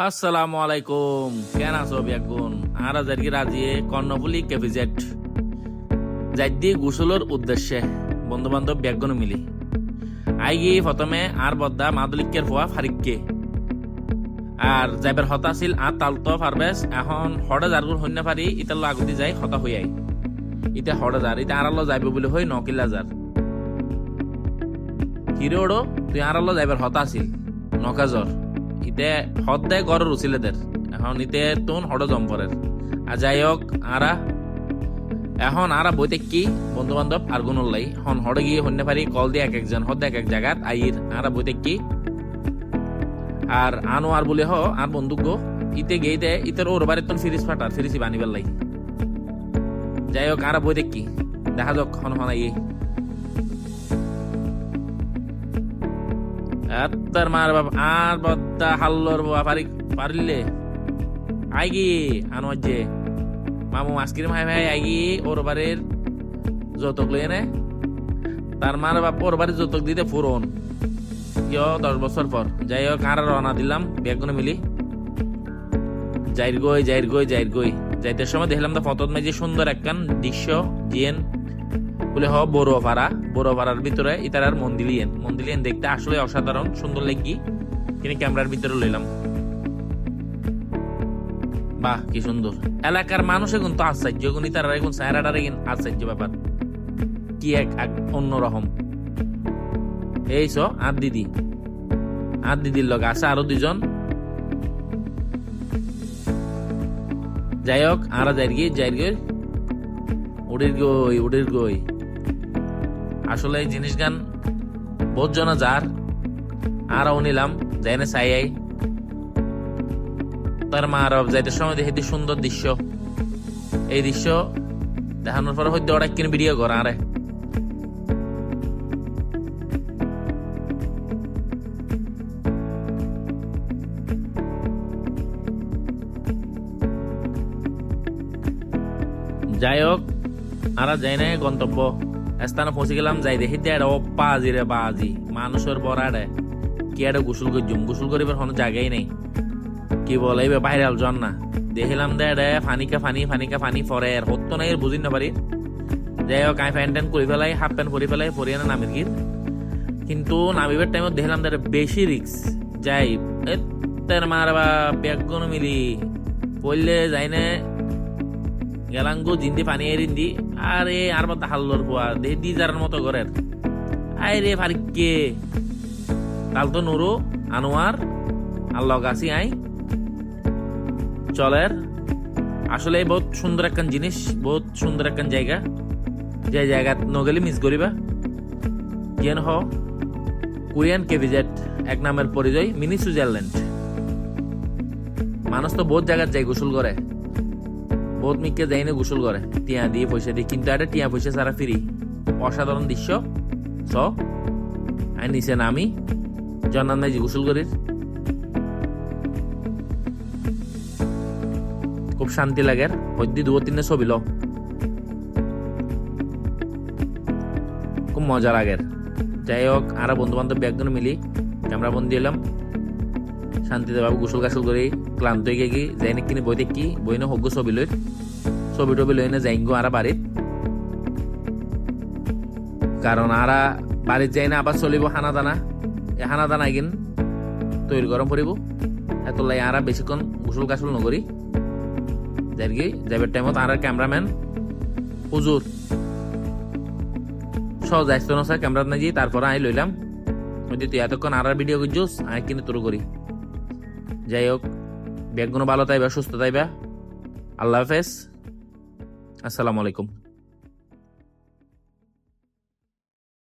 আসসালামু আলাইকুম, কেন আছো বেগুন? আর আজকে রাজিয়ে কর্ণফুলি কেভিজেট যাইদি গোসলের উদ্দেশ্যে বন্ধু বান্ধব বেগুন মিলি আইগি প্রথমে আর বদ্দা মাদুলিকের ফুয়া ফারিককে আর যাইবার হতা আছিল আর তালতো ফারবেস এখন হঠাৎ যারগুর হইনা পারি ইতাল আগুতি যাই হতা হইয়াই ইটা হঠাৎ যার ইটা আড়ালো যাইবে বলে হই নকিলা যার কিরে ওড়ো তুই আড়ালো যাইবার হতা আছিল নকাজর ইতে হদ দেয় গড়ের উচিলেদের এখন ইতে তুন হড জম্পরের আর যাই হোক এখন বইতে কি বন্ধু বান্ধব আর গুণলাই হন হড়ে গিয়ে হন্যে পারি কল দিয়ে এক একজন হদ এক এক জায়গাত আইর বইতে কি আর আনো আর বলে আর বন্দুক গো ইতে গেইতে ইতের ওর বাড়ির তোন ফিরিস ফাটার ফিরিসি বানিবার লাই যাই হোক বইতে কি দেখা যাক হন হনাই তার মার বাপ আর বদ্দা হাল্লোর বাবা পারিলে আইগি আনোয়াজে মামু আইসক্রিম হাই ভাই আইগি ওর বাড়ির যৌতুক লই এনে তার মার বাপ ওর বাড়ির যৌতুক দিতে ফুরন 10 বছর পর যাই হোক আর রওনা দিলাম বেগুনে মিলি যাইর গই যাইতে সময় দেখলাম তো ফটোত মাঝে সুন্দর একখান দৃশ্য জিয়েন বলে বড় পাড়ার ভিতরে ইতারার মন্দিলিয়েন দেখতে আসলে অসাধারণ সুন্দর লাগি কিন্তু ক্যামেরার ভিতরে লইলাম বাহ কি সুন্দর এলাকার মানুষে কিন্তু আশ্চর্য গুণ ইতারা এখন সায়রাটারে আশ্চর্য ব্যাপার কি এক অন্যরকম এই আর দিদির লগে আছে আরো দুজন যাই হোক আর যাই গই উড়ির গই আসলে এই জিনিস গান বহুত জন যার আরও নিলাম যাই না চাই তার মা আর যাইতে সময় দেখি সুন্দর দৃশ্য এই দৃশ্য দেখানোর পরে হয়তো ওরা কিনে ভিডিও করা আরে যাই হোক যাই না গন্তব্য স্থানে পৌঁছে গেলাম যাই দেখি বাজি মানুষের বরাডে কি একটা গোসল করিবার কোনো জায়গাই নেই কি বলে ভাইরাল জন না দেখিলাম দে ফানিকা ফরে হতো না এর বুঝি না পারি যাই হোক প্যান্ট করে ফেলাই হাফ প্যান্ট পরে ফেলাই পরে না নামের গির কিন্তু নামিবার টাইমত দেখলাম বেশি রিক্স যাই এর মার বা বেগুন মিলি পড়লে যাই না গেলাঙ্গো জিন্দি পানি এরিন্দি আর বা হাল্লোর পোয়া দি যার মতো ঘরের আয় রে ফারিককে তাল তো নুরু আনোয়ার আল্লাহ গাছি আই চলের আসলে বহুত সুন্দর একখান জিনিস বহুত সুন্দর একখান জায়গা যে জায়গা নগেলে মিস করিবা যেন কোরিয়ান কেভিজেট এক নামের পরিচয় মিনি সুইজারল্যান্ড মানুষ তো বহুত জায়গায় যায় গোসল করে বহুত মিকে যাই না গোসল করে টিয়া দিয়ে পয়সা দিয়ে কিন্তু একটা টিয়া পয়সা সারা ফ্রি অসাধারণ দৃশ্য আর নিচে নামি জন্নান মাঝি গোসল করি খুব শান্তি লাগে হদ্দি 2-3 ছবি লো খুব মজা লাগে যাই হোক আর বন্ধু বান্ধব একজন মিলি ক্যামেরা বন্দি এলাম শান্তিতে ভাবে গোসল গাছল করি ক্লান্ত হয়ে গিয়ে যাই না কিনে বই দেখি বই না হোক ছবি টবি লই না যাই গো বাড়িত কারণ বাড়িত যাই না আবার চলিব হানা দানা কিন তৈরি গরম পড়ব এত লাই বেশিক্ষণ গোসল গাছল নকরি যাই গিয়ে যাইবার টাইমত ক্যামেরাম্যান হুজুর সহজ আসতো না স্যার ক্যামেরা না যাই তারপর লইলাম তুই এতক্ষণ ভিডিও করছিস কিন্তু তোর করি যাই হোক বেগুনো ভালো তাইবা সুস্থ তাইবা আল্লাহ হাফেজ আসসালামু আলাইকুম।